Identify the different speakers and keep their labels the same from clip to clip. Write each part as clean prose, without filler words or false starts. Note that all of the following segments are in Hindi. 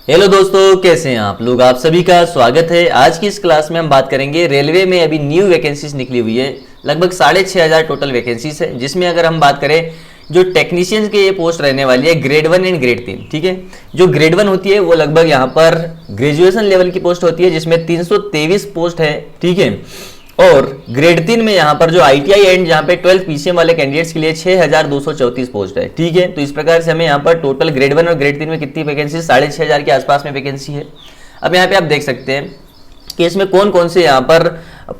Speaker 1: हेलो दोस्तों, कैसे हैं आप लोग। आप सभी का स्वागत है। आज की इस क्लास में हम बात करेंगे रेलवे में अभी न्यू वैकेंसीज निकली हुई है। लगभग 6,500 टोटल वैकेंसीज है, जिसमें अगर हम बात करें जो टेक्नीशियंस के ये पोस्ट रहने वाली है ग्रेड 1 एंड ग्रेड 3। ठीक है, जो ग्रेड 1 होती है वो लगभग यहाँ पर ग्रेजुएशन लेवल की पोस्ट होती है, जिसमें 323 पोस्ट है। ठीक है, और ग्रेड 3 में यहाँ पर जो आईटीआई एंड यहाँ पे 12th पीसीएम वाले कैंडिडेट्स के लिए 6,234 पोस्ट है। ठीक है, तो इस प्रकार से हमें यहाँ पर टोटल ग्रेड 1 और ग्रेड 3 में कितनी वैकेंसी, 6,500 के आसपास में वैकेंसी है। अब यहाँ पे आप देख सकते हैं कि इसमें कौन कौन से यहाँ पर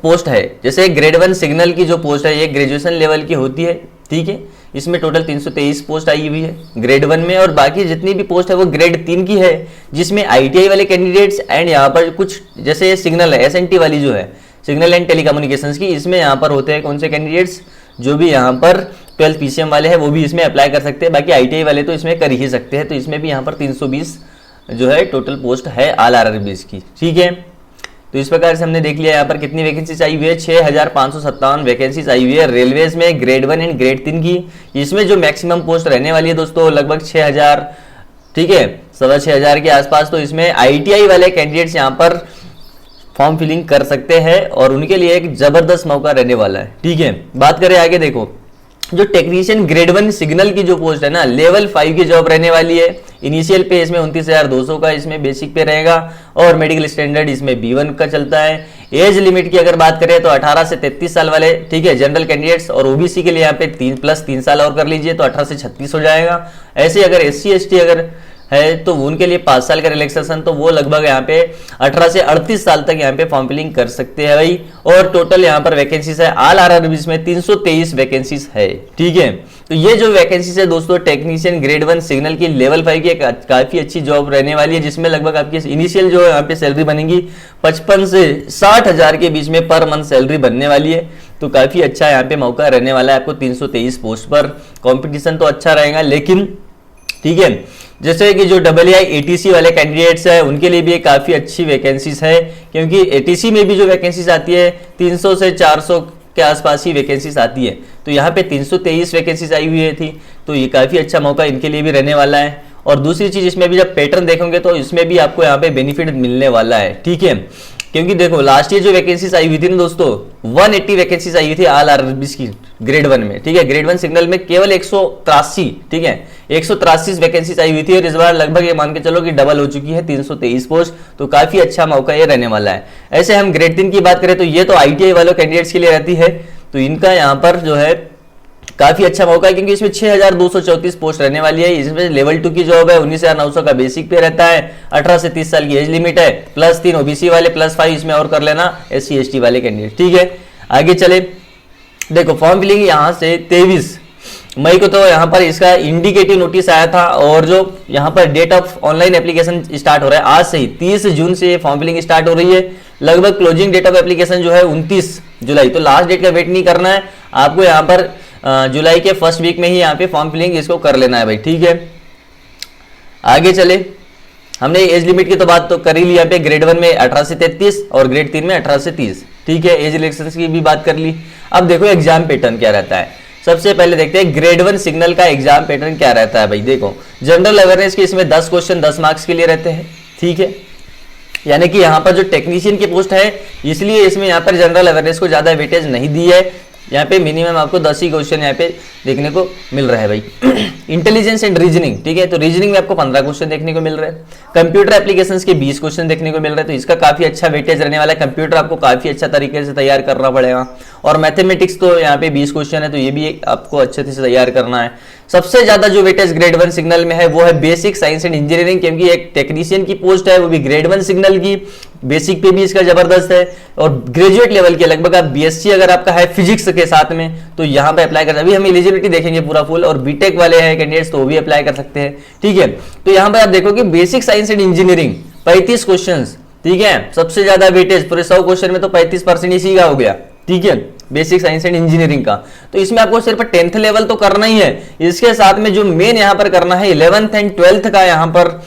Speaker 1: पोस्ट है। जैसे ग्रेड 1 सिग्नल की जो पोस्ट है ये ग्रेजुएशन लेवल की होती है। ठीक है, इसमें टोटल 323 पोस्ट आई हुई है ग्रेड 1 में, और बाकी जितनी भी पोस्ट है वो ग्रेड 3 की है, जिसमें आईटीआई वाले कैंडिडेट्स एंड यहाँ पर कुछ जैसे सिग्नल है, एसएनटी वाली जो है सिग्नल एंड टेलीकम्युनिकेशंस की, इसमें यहाँ पर होते हैं कौन से कैंडिडेट्स, जो भी यहाँ पर 12th पीसीएम वाले हैं वो भी इसमें अप्लाई कर सकते हैं। बाकी आईटीआई वाले तो इसमें कर ही सकते हैं। तो इसमें भी यहाँ पर 320 जो है टोटल पोस्ट है ऑल आरआरबीज की। ठीक है, तो इस प्रकार से हमने देख लिया यहाँ पर कितनी वैकेंसीज आई हुई है, 6,557 वैकेंसीज आई हुई है रेलवेज में ग्रेड 1 एंड ग्रेड 3 की। इसमें जो मैक्सिमम पोस्ट रहने वाली है दोस्तों लगभग 6,000, ठीक है, 6,500 के आसपास। तो इसमें आईटीआई वाले कैंडिडेट्स यहाँ पर फॉर्म फिलिंग कर सकते हैं और उनके लिए एक जबरदस्त मौका रहने वाला है। ठीक है, बात करें आगे, देखो जो टेक्नीशियन ग्रेड 1 सिग्नल की जो पोस्ट है ना, लेवल 5 की जॉब रहने वाली है। इनिशियल पे इसमें 29,200 का इसमें बेसिक पे रहेगा, और मेडिकल स्टैंडर्ड इसमें B1 का चलता है। एज लिमिट की अगर बात करें तो 18 से 33 साल वाले, ठीक है, जनरल कैंडिडेट्स, और ओबीसी के लिए यहाँ पे 3+3 साल और कर लीजिए तो 18 से 36 हो जाएगा। ऐसे अगर SC ST अगर है तो उनके लिए 5 साल का रिलैक्सेशन, तो वो लगभग यहाँ पे 18 से 38 साल तक यहाँ पे फॉर्म फिलिंग कर सकते हैं भाई। और टोटल यहाँ पर वैकेंसीज है ऑल आरआरबीज में 323 वैकेंसीज है। ठीक है, तो ये जो वैकेंसीज है दोस्तों टेक्नीशियन ग्रेड 1 सिग्नल की लेवल 5 की काफी अच्छी जॉब रहने वाली है, जिसमें लगभग आपकी इनिशियल जो यहाँ पे सैलरी बनेगी 55 से 60,000 के बीच में पर मंथ सैलरी बनने वाली है। तो काफी अच्छा यहाँ पे मौका रहने वाला है आपको 323 पोस्ट पर। कॉम्पिटिशन तो अच्छा रहेगा, लेकिन ठीक है, जैसे कि जो AA ATC वाले कैंडिडेट्स है उनके लिए भी काफी अच्छी वैकेंसीज है, क्योंकि ATC में भी जो वैकेंसीज आती है 300 से 400 के आसपास ही वैकेंसीज आती है। तो यहाँ पे 323 वैकेंसीज आई हुई थी, तो ये काफी अच्छा मौका इनके लिए भी रहने वाला है। और दूसरी चीज, इसमें भी जब पैटर्न देखोगे तो इसमें भी आपको यहाँ पे बेनिफिट मिलने वाला है। ठीक है, क्योंकि देखो लास्ट ईयर जो वैकेंसीज आई हुई थी ना दोस्तों, 180 वैकेंसीज आई हुई थी ऑल आरआरबीज की ग्रेड 1 में। ठीक है, ग्रेड 1 सिग्नल में केवल 183, ठीक है, 183 वैकेंसीज आई हुई थी, और इस बार लगभग ये मान के चलो कि डबल हो चुकी है, 323 पोस्ट। तो काफी अच्छा मौका ये रहने वाला है। ऐसे हम ग्रेड 3 की बात करें तो ये तो आईटीआई वालों कैंडिडेट्स के लिए रहती है, तो इनका यहाँ पर जो है काफी अच्छा मौका है, क्योंकि इसमें 6,234 पोस्ट रहने वाली है। इसमें लेवल 2 की जॉब है, 19,900 का बेसिक पे रहता है, 18 से 30 साल की एज लिमिट है, +3 ओबीसी वाले, +5 इसमें और कर लेना SC ST वाले कैंडिडेट। ठीक है, आगे चले, देखो फॉर्म फिलिंग यहाँ से 23 मई को तो यहाँ पर इसका इंडिकेटिव नोटिस आया था, और जो यहाँ पर date of online application start हो रहा है आज से ही, 30 जून से फॉर्म फिलिंग स्टार्ट हो रही है। लगभग क्लोजिंग डेट ऑफ एप्लीकेशन जो है 29 जुलाई, तो लास्ट डेट का वेट नहीं करना है आपको, यहाँ पर जुलाई के फर्स्ट वीक में ही यहाँ पे फॉर्म फिलिंग इसको कर लेना है भाई। ठीक है, आगे चले, हमने एज लिमिट की तो बात तो कर ही ली यहाँ पे, ग्रेड 1 में 18 से 33 और ग्रेड 3 में 18 से 30। ठीक है, एज रिलेक्शंस की भी बात कर ली। अब देखो एग्जाम पैटर्न क्या रहता है। सबसे पहले देखते हैं ग्रेड 1 सिग्नल का एग्जाम पैटर्न क्या रहता है भाई। देखो जनरल अवेयरनेस के इसमें 10 क्वेश्चन 10 मार्क्स के लिए रहते हैं। ठीक है, यानी कि यहाँ पर जो टेक्नीशियन की पोस्ट है इसलिए इसमें यहाँ पर जनरल अवेयरनेस को ज्यादा वेटेज नहीं दी है। यहाँ पे मिनिमम आपको 10 ही क्वेश्चन यहाँ पे देखने को मिल रहा है भाई। इंटेलिजेंस एंड रीजनिंग, ठीक है, तो रीजनिंग में आपको 15 क्वेश्चन देखने को मिल रहे हैं। कंप्यूटर एप्लीकेशंस के 20 क्वेश्चन देखने को मिल रहे हैं, तो इसका काफी अच्छा वेटेज रहने वाला है। कंप्यूटर आपको काफी अच्छा तरीके से तैयार करना पड़ेगा। और मैथमेटिक्स तो यहाँ पे 20 क्वेश्चन है, तो ये भी आपको अच्छे से तैयार करना है। सबसे ज्यादा जो वेटेज ग्रेड 1 सिग्नल में है वो है बेसिक साइंस एंड इंजीनियरिंग, क्योंकि एक टेक्नीशियन की पोस्ट है वो भी ग्रेड 1 सिग्नल की, बेसिक पे भी इसका जबरदस्त है। और ग्रेजुएट लेवल के लगभग आप BSc अगर आपका है फिजिक्स के साथ में तो यहाँ पे अप्लाई कर, अभी हम एलिजिबिलिटी देखेंगे पूरा फुल, और बीटेक वाले हैं कैंडिडेट्स तो वो भी अप्लाई कर सकते हैं। ठीक है, तो यहाँ पे आप देखो कि basic science and engineering 35 question, ठीक है, सबसे ज्यादा वेटेज पूरे 100 क्वेश्चन में तो 35% इसी का हो गया। ठीक है, बेसिक साइंस एंड इंजीनियरिंग का, तो इसमें आपको सिर्फ 10th लेवल तो करना ही है, इसके साथ में जो मेन यहाँ पर करना है 11th एंड 12th का यहाँ पर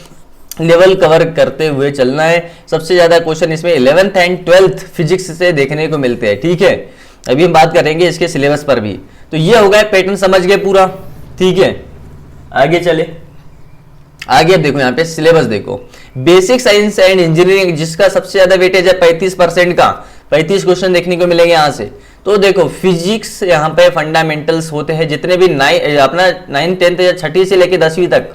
Speaker 1: लेवल कवर करते हुए चलना है। सबसे ज्यादा क्वेश्चन इसमें 11th एंड 12th फिजिक्स से देखने को मिलते हैं। ठीक है, अभी हम बात करेंगे इसके सिलेबस पर भी। तो ये हो गया पैटर्न, समझ गए पूरा। ठीक है, आगे चले, आगे अब देखो यहाँ पे सिलेबस देखो, बेसिक साइंस एंड इंजीनियरिंग जिसका सबसे ज्यादा वेटेज है 35% का, 35 क्वेश्चन देखने को मिलेंगे यहाँ से। तो देखो फिजिक्स यहाँ पे फंडामेंटल्स होते हैं, जितने भी अपना 9th 10th या 6ठी से लेके 10वीं तक,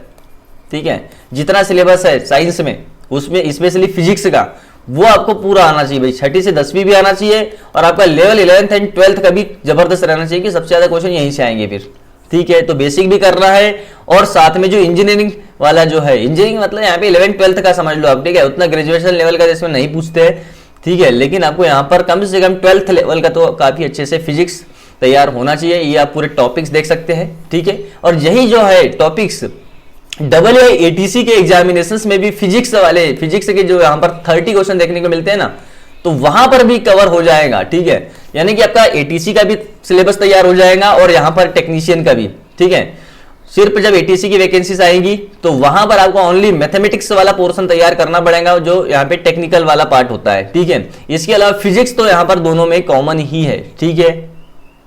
Speaker 1: ठीक है, जितना सिलेबस है साइंस में उसमें स्पेशली फिजिक्स का वो आपको पूरा आना चाहिए भाई। 6ठी से 10वीं भी आना चाहिए और आपका लेवल 11th एंड 12th का भी जबरदस्त रहना चाहिए कि सबसे ज्यादा क्वेश्चन यहीं से आएंगे फिर, ठीक है। तो बेसिक भी करना है और साथ में जो इंजीनियरिंग वाला जो है, इंजीनियरिंग मतलब यहाँ पे 11th 12th का समझ लो आप, ठीक है, उतना ग्रेजुएशन लेवल का जिसमें नहीं पूछते हैं, ठीक है, लेकिन आपको यहाँ पर कम से कम 12th लेवल का तो काफी अच्छे से फिजिक्स तैयार होना चाहिए। ये आप पूरे टॉपिक्स देख सकते हैं, ठीक है। और यही जो है टॉपिक्स डबल एटीसी के एग्जामिनेशंस में भी फिजिक्स के जो यहाँ पर 30 क्वेश्चन देखने को मिलते हैं ना, तो वहां पर भी कवर हो जाएगा, ठीक है। यानी कि आपका एटीसी का भी सिलेबस तैयार हो जाएगा और यहाँ पर टेक्नीशियन का भी, ठीक है। सिर्फ जब एटीसी की वैकेंसीज आएगी तो वहां पर आपको ओनली मैथमेटिक्स वाला पोर्शन तैयार करना पड़ेगा, जो यहाँ पे टेक्निकल वाला पार्ट होता है, ठीक है। इसके अलावा फिजिक्स तो यहाँ पर दोनों में कॉमन ही है, ठीक है।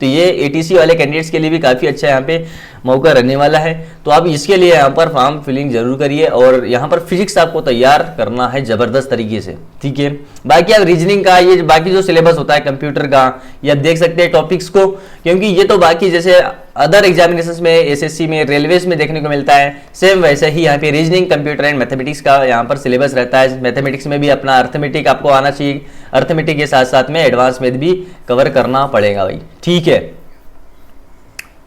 Speaker 1: तो ये एटीसी वाले कैंडिडेट्स के लिए भी काफी अच्छा यहाँ पे मौका रहने वाला है। तो आप इसके लिए यहाँ पर फॉर्म फिलिंग जरूर करिए और यहाँ पर फिजिक्स आपको तैयार करना है जबरदस्त तरीके से, ठीक है। बाकी आप रीजनिंग का ये बाकी जो सिलेबस होता है कंप्यूटर का, ये आप देख सकते हैं टॉपिक्स को, क्योंकि ये तो बाकी जैसे अदर एग्जामिनेशंस में, एसएससी में, रेलवेज में देखने को मिलता है, सेम वैसे ही यहाँ पे रीजनिंग, कंप्यूटर एंड मैथमेटिक्स का यहाँ पर सिलेबस रहता है। मैथमेटिक्स में भी अपना अर्थमेटिक आपको आना चाहिए, अर्थमेटिक के साथ साथ में एडवांस मैथ भी कवर करना पड़ेगा भाई, ठीक है।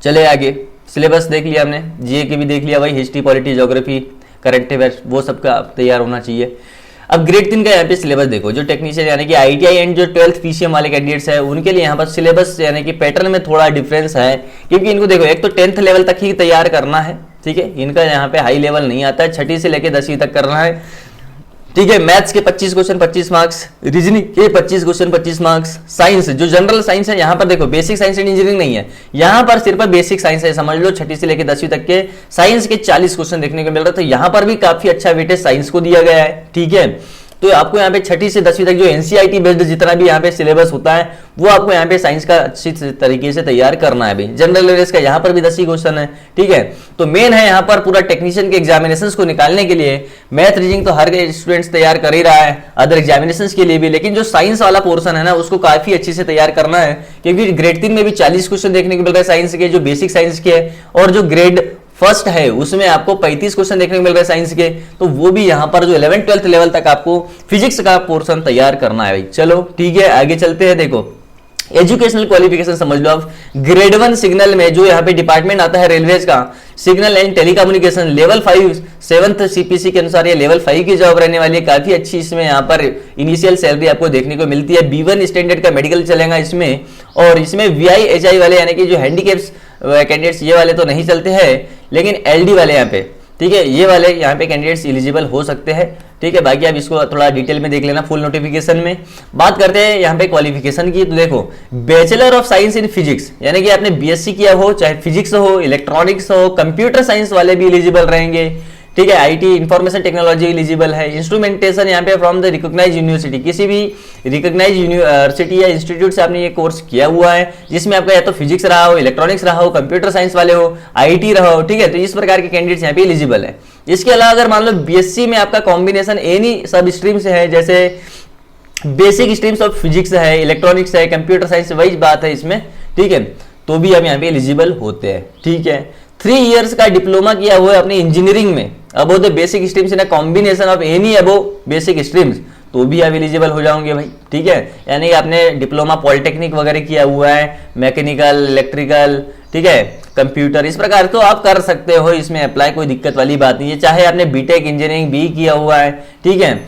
Speaker 1: चले आगे, सिलेबस देख लिया हमने, जीए के भी देख लिया भाई, history, polity, geography, current affairs, वो सबका तैयार होना चाहिए। अब ग्रेड 3 का यहाँ पे सिलेबस देखो, जो टेक्नीशियन यानी कि आईटीआई एंड जो 12th पीसीएम वाले कैंडिडेट्स है उनके लिए यहाँ पर सिलेबस यानी कि पैटर्न में थोड़ा डिफरेंस है, क्योंकि इनको देखो एक तो 10th लेवल तक ही तैयार करना है, ठीक है, इनका यहाँ पे हाई लेवल नहीं आता है, 6ठी से लेके 10वीं तक करना है, ठीक है। मैथ्स के 25 क्वेश्चन 25 मार्क्स, रीजनिंग के 25 क्वेश्चन 25 मार्क्स, साइंस जो जनरल साइंस है यहाँ पर देखो बेसिक साइंस एंड इंजीनियरिंग नहीं है, यहाँ पर सिर्फ बेसिक साइंस है, समझ लो 6ठी से लेकर 10वीं तक के साइंस के 40 क्वेश्चन देखने को मिल रहा है। तो यहाँ पर भी काफी अच्छा वेटेज साइंस को दिया गया है, ठीक है। तो आपको यहाँ पे 6ठी से 10वीं तक जो एनसीईआरटी बेस्ड जितना भी यहाँ पे सिलेबस होता है वो आपको यहाँ पे साइंस का अच्छी तरीके से तैयार करना है भाई। जनरल नॉलेज का यहाँ पर भी 10 ही क्वेश्चन है, ठीक है। तो मेन है यहाँ पर पूरा टेक्नीशियन के एग्जामिनेशंस को निकालने के लिए मैथ रीजनिंग तो हर स्टूडेंट्स तैयार कर ही रहा है अदर एग्जामिनेशंस के लिए भी, लेकिन जो साइंस वाला पोर्शन है ना उसको काफी अच्छे से तैयार करना है, क्योंकि ग्रेड 3 में भी 40 क्वेश्चन देखने को मिल रहा है साइंस के, जो बेसिक साइंस के है, और जो ग्रेड फर्स्ट है उसमें आपको 35 क्वेश्चन देखने को मिल रहा है साइंस के। तो वो भी यहाँ पर जो 11th 12th लेवल तक आपको फिजिक्स का पोर्शन तैयार करना है भाई। चलो ठीक है, आगे चलते हैं। देखो एजुकेशनल क्वालिफिकेशन समझ लो आप, ग्रेड 1 सिग्नल में जो यहाँ पे डिपार्टमेंट आता है रेलवेज का, signal and telecommunication, level 5 7th CPC के अनुसार ये लेवल 5 की जॉब रहने वाली है। काफी अच्छी इसमें यहाँ पर इनिशियल सैलरी आपको देखने को मिलती है। B1 स्टैंडर्ड का मेडिकल चलेगा इसमें, और इसमें VIHI वाले यानी कि जो हैंडीकेप्स कैंडिडेट्स ये वाले तो नहीं चलते हैं, लेकिन LD वाले यहाँ पे, ठीक है, ये वाले यहाँ पे कैंडिडेट्स एलिजिबल हो सकते हैं, ठीक है। बाकी आप इसको थोड़ा डिटेल में देख लेना फुल नोटिफिकेशन में। बात करते हैं यहाँ पे क्वालिफिकेशन की, तो देखो bachelor of science in physics यानी कि आपने BSc किया हो, चाहे फिजिक्स हो, इलेक्ट्रॉनिक्स हो, कंप्यूटर साइंस वाले भी एलिजिबल रहेंगे, ठीक है। IT इंफॉर्मेशन टेक्नोलॉजी एलिजिबल है। इंस्ट्रूमेंटेशन यहाँ पे फ्रॉम द रिकॉग्नाइज्ड यूनिवर्सिटी, किसी भी रिकॉग्नाइज्ड यूनिवर्सिटी या इंस्टीट्यूट से आपने ये कोर्स किया हुआ है, जिसमें आपका या तो फिजिक्स रहा हो, इलेक्ट्रॉनिक्स रहा हो, कंप्यूटर साइंस वाले हो, IT रहा हो, ठीक है। तो इस प्रकार के कैंडिडेट्स यहाँ पे एलिजिबल है। इसके अलावा अगर मान लो BSc में आपका कॉम्बिनेशन एनी सब स्ट्रीम से है, जैसे बेसिक स्ट्रीम्स ऑफ फिजिक्स है, इलेक्ट्रॉनिक्स है, कंप्यूटर साइंस, वही बात है इसमें, ठीक है, तो भी हम यहाँ पे एलिजिबल होते हैं, ठीक है। 3 इयर्स का डिप्लोमा किया हुआ है अपनी इंजीनियरिंग में above the basic streams in combination of any above basic streams, तो भी आप एलिजिबल हो जाओगे भाई, ठीक है। यानी आपने डिप्लोमा पॉलिटेक्निक वगैरह किया हुआ है, मैकेनिकल, इलेक्ट्रिकल, ठीक है, कंप्यूटर, इस प्रकार तो आप कर सकते हो इसमें अप्लाई, कोई दिक्कत वाली बात नहीं है। चाहे आपने बीटेक इंजीनियरिंग भी किया हुआ है, ठीक है,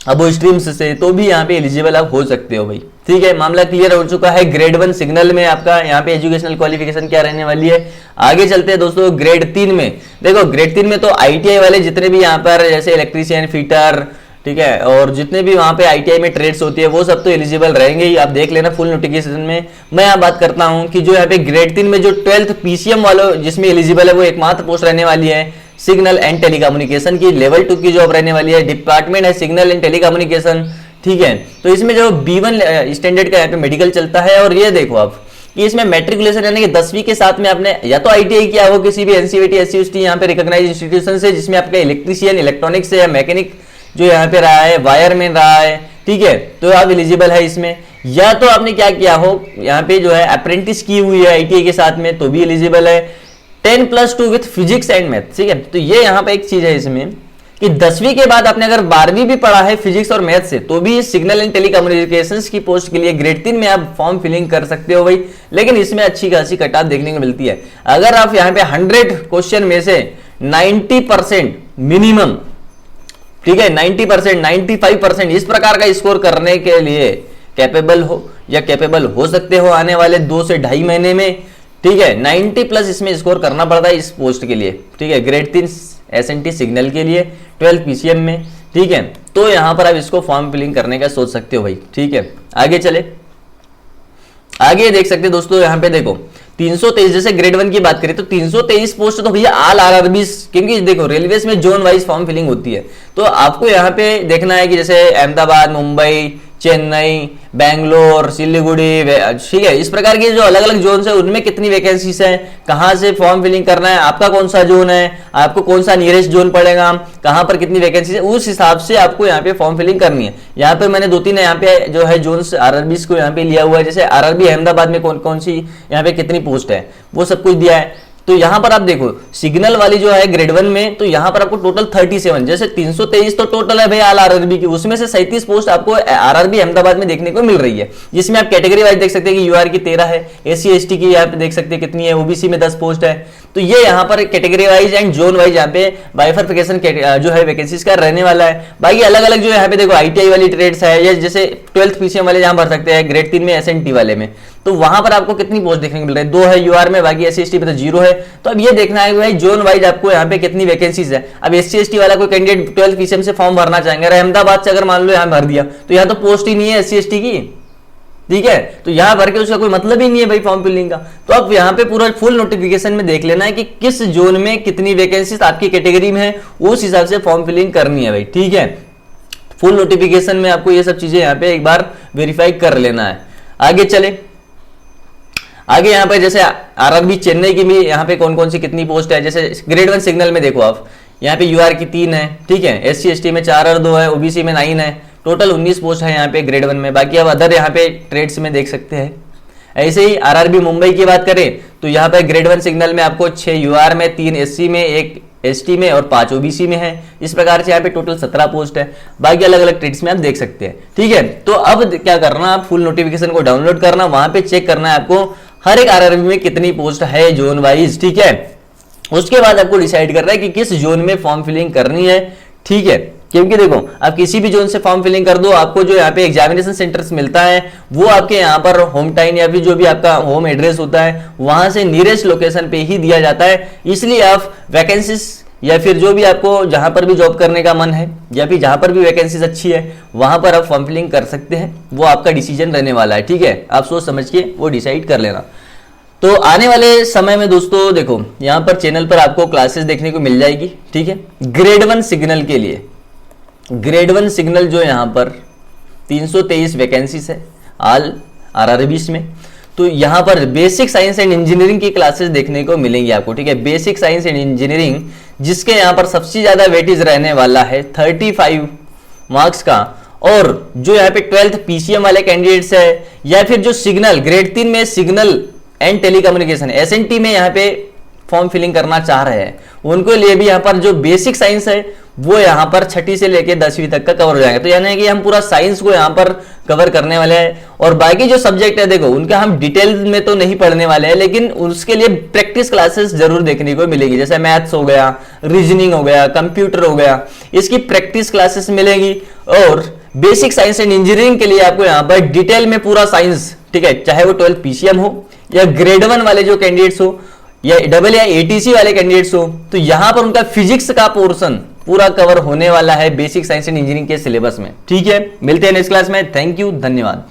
Speaker 1: अब वो स्ट्रीम्स से, तो भी यहाँ पे एलिजिबल आप हो सकते हो भाई, ठीक है। मामला क्लियर हो चुका है। ग्रेड 1 सिग्नल में आपका यहाँ पे एजुकेशनल क्वालिफिकेशन क्या रहने वाली है। आगे चलते हैं दोस्तों ग्रेड 3 में। देखो ग्रेड 3 में तो ITI वाले जितने भी यहाँ पर जैसे इलेक्ट्रीशियन, फिटर, ठीक है, और जितने भी वहाँ पे ITI में ट्रेड्स होती है वो सब तो एलिजिबल रहेंगे ही, आप देख लेना फुल नोटिफिकेशन में। मैं यहाँ बात करता हूँ कि जो यहाँ पे ग्रेड 3 में जो 12th PCM वालों जिसमें एलिजिबल है वो एकमात्र पोस्ट रहने वाली है सिग्नल एंड टेलीकम्युनिकेशन की, लेवल 2 की जॉब रहने वाली है, डिपार्टमेंट है सिग्नल एंड टेलीकम्युनिकेशन, ठीक है। तो इसमें जो B1 स्टैंडर्ड का यहाँ पे मेडिकल चलता है, और ये देखो आप कि इसमें मैट्रिकुलेशन यानी कि 10वीं के साथ में आपने या तो आईटीआई किया हो किसी भी एनसीवीटी एससीएसटी यहाँ पे रिकॉग्नाइज इंस्टीट्यूशन से, जिसमें आपका इलेक्ट्रीशियन इलेक्ट्रॉनिक्स या मैकेनिक जो यहाँ पे रहा है, वायरमैन रहा है, ठीक है, तो आप एलिजिबल है इसमें। या तो आपने क्या किया हो यहाँ पे जो है अप्रेंटिस की हुई है आईटीआई के साथ में, तो भी एलिजिबल है। 10+2 विथ फिजिक्स एंड मैथ, ठीक है। तो ये यहाँ पे एक चीज है इसमें कि 10वीं के बाद आपने अगर 12वीं भी पढ़ा है फिजिक्स और मैथ से, तो भी सिग्नल एंड टेलीकम्युनिकेशंस की पोस्ट के लिए ग्रेड 3 में आप फॉर्म फिलिंग कर सकते हो भाई। लेकिन इसमें अच्छी खासी कट ऑफ देखने को मिलती है। अगर आप यहाँ पे 100 क्वेश्चन में से 90% मिनिमम, ठीक है, 90%, 95% इस प्रकार का स्कोर करने के लिए कैपेबल हो या कैपेबल हो सकते हो आने वाले 2 से 2.5 महीने में, ठीक है। 90+ इसमें स्कोर करना पड़ता है इस पोस्ट के लिए, ठीक है, ग्रेड 3 एसएनटी सिग्नल के लिए 12 पीसीएम में, ठीक है। तो यहां पर आप इसको फॉर्म फिलिंग करने का सोच सकते हो भाई, ठीक है। आगे चले, आगे देख सकते हैं दोस्तों, यहां पे देखो 323, जैसे ग्रेड 1 की बात करें तो 323 पोस्ट तो भैया ऑल आरआरबी, क्योंकि देखो रेलवेज में जोन वाइज फॉर्म फिलिंग होती है। तो आपको यहाँ पे देखना है कि जैसे अहमदाबाद, मुंबई, चेन्नई, बैंगलोर, सिलीगुड़ी, ठीक है, इस प्रकार के जो अलग अलग जोन है उनमें कितनी वैकेंसीज है, कहां से फॉर्म फिलिंग करना है, आपका कौन सा जोन है, आपको कौन सा नियरेस्ट जोन पड़ेगा, कहां पर कितनी वैकेंसी है, उस हिसाब से आपको यहाँ पे फॉर्म फिलिंग करनी है। यहाँ पे मैंने 2-3 यहाँ पे जो है जोन आरआरबी को यहाँ पे लिया हुआ है। जैसे आरआरबी अहमदाबाद में कौन कौन सी यहाँ पे कितनी पोस्ट है वो सब कुछ दिया है। तो यहां पर आप देखो सिग्नल वाली जो है ग्रेड 1 में, तो यहां पर आपको टोटल 37, जैसे 323 तो टोटल है भाई ऑल आरआरबी की, उसमें से 37 पोस्ट आपको आरआरबी अहमदाबाद में देखने को मिल रही है, जिसमें आप कैटेगरी वाइज देख सकते हैं कि यूआर की 13 है, एससी एसटी की यहाँ पे देख सकते हैं कितनी है, ओबीसी में 10 पोस्ट है। तो ये यहाँ पर category wise and zone wise यहाँ पे बाइफर्फिकेशन जो है वैकेंसीज का रहने वाला है। बाकी अलग अलग जो यहाँ पे देखो आईटीआई वाली ट्रेड्स है, या जैसे 12th पीसीएम वाले जहां भर सकते हैं, ग्रेड 3 में एसएनटी वाले में, तो वहां पर आपको कितनी पोस्ट देखने को मिल रही है, 2 है यूआर में, बाकी एससी एसटी में तो 0 है। तो अब ये देखना है भाई जोन वाइज आपको यहाँ पे कितनी वैकेंसीज है। अब एससी एसटी वाला कोई कैंडिडेट 12th पीसीएम से फॉर्म भरना चाहेंगे, अरे अहमदाबाद से अगर मान लो यहाँ भर दिया तो यहाँ तो पोस्ट ही नहीं है एससी एसटी की, ठीक है, तो यहां भर के उसका कोई मतलब ही नहीं है भाई फॉर्म फिलिंग का। तो अब यहां पे पूरा फुल नोटिफिकेशन में देख लेना है कि किस जोन में कितनी वैकेंसीज आपकी कैटेगरी में है, उस हिसाब से फॉर्म फिलिंग करनी है भाई, ठीक है। फुल नोटिफिकेशन में आपको ये सब चीजें यहाँ पे एक बार वेरीफाई कर लेना है। आगे चले, आगे यहाँ पे जैसे आरआरबी चेन्नई की भी यहाँ पे कौन कौन सी कितनी पोस्ट है। जैसे ग्रेड 1 सिग्नल में देखो आप, यहाँ पे यूआर की 3 है, ठीक है, एससी एसटी में 4 और 2 है, ओबीसी में 9 है, टोटल 19 पोस्ट है यहाँ पे ग्रेड 1 में। बाकी अब अदर यहाँ पे ट्रेड्स में देख सकते हैं। ऐसे ही आरआरबी मुंबई की बात करें तो यहाँ पे ग्रेड 1 सिग्नल में आपको 6 यूआर में, 3 एससी में, 1 एसटी में और 5 ओबीसी में है। इस प्रकार से यहाँ पे टोटल 17 पोस्ट है। बाकी अलग अलग ट्रेड्स में आप देख सकते हैं, ठीक है। तो अब क्या करना, आप फुल नोटिफिकेशन को डाउनलोड करना, वहां पे चेक करना है आपको हर एक आरआरबी में कितनी पोस्ट है जोन वाइज, ठीक है। उसके बाद आपको डिसाइड करना है कि किस जोन में फॉर्म फिलिंग करनी है, ठीक है। क्योंकि देखो आप किसी भी जोन से फॉर्म फिलिंग कर दो, आपको जो यहाँ पे एग्जामिनेशन सेंटर्स मिलता है वो आपके यहाँ पर होम टाउन या फिर जो भी आपका होम एड्रेस होता है वहां से नियरेस्ट लोकेशन पे ही दिया जाता है। इसलिए आप वैकेंसीज या फिर जो भी आपको जहां पर भी जॉब करने का मन है या फिर जहां पर भी वैकेंसीज अच्छी है वहां पर आप फॉर्म फिलिंग कर सकते हैं। वो आपका डिसीजन रहने वाला है, ठीक है। आप सोच समझ के वो डिसाइड कर लेना। तो आने वाले समय में दोस्तों देखो यहाँ पर चैनल पर आपको क्लासेस देखने को मिल जाएगी, ठीक है। ग्रेड 1 सिग्नल के लिए ग्रेड 1 सिग्नल जो यहाँ पर 323 वैकेंसीज है ऑल आरआरबीज में। तो यहाँ पर बेसिक साइंस एंड इंजीनियरिंग की क्लासेस देखने को मिलेंगी आपको, ठीक है। बेसिक साइंस एंड इंजीनियरिंग जिसके यहाँ पर सबसे ज्यादा वेटेज रहने वाला है 35 मार्क्स का। और जो यहाँ पे 12th पीसीएम वाले कैंडिडेट्स है या फिर जो सिग्नल ग्रेड 3 में सिग्नल एंड टेलीकम्युनिकेशन एसएनटी में यहाँ पे फॉर्म फिलिंग करना चाह रहे हैं, उनको लिए भी यहाँ पर जो बेसिक साइंस है वो यहाँ पर 6ठी से लेके 10वीं तक का कवर हो जाएगा। तो यानी कि हम पूरा साइंस को यहाँ पर कवर करने वाले हैं। और बाकी जो सब्जेक्ट है देखो उनका हम डिटेल में तो नहीं पढ़ने वाले हैं, लेकिन उसके लिए प्रैक्टिस क्लासेस जरूर देखने को मिलेगी। जैसे मैथ्स हो गया, रीजनिंग हो गया, कंप्यूटर हो गया, इसकी प्रैक्टिस क्लासेस मिलेगी। और बेसिक साइंस एंड इंजीनियरिंग के लिए आपको यहाँ पर डिटेल में पूरा साइंस, ठीक है, चाहे वो 12th पीसीएम हो या ग्रेड 1 वाले जो कैंडिडेट्स हो या डबल या एटीसी वाले कैंडिडेट्स हो, तो यहां पर उनका फिजिक्स का पोर्शन पूरा कवर होने वाला है बेसिक साइंस एंड इंजीनियरिंग के सिलेबस में, ठीक है। मिलते हैं नेक्स्ट क्लास में। थैंक यू, धन्यवाद।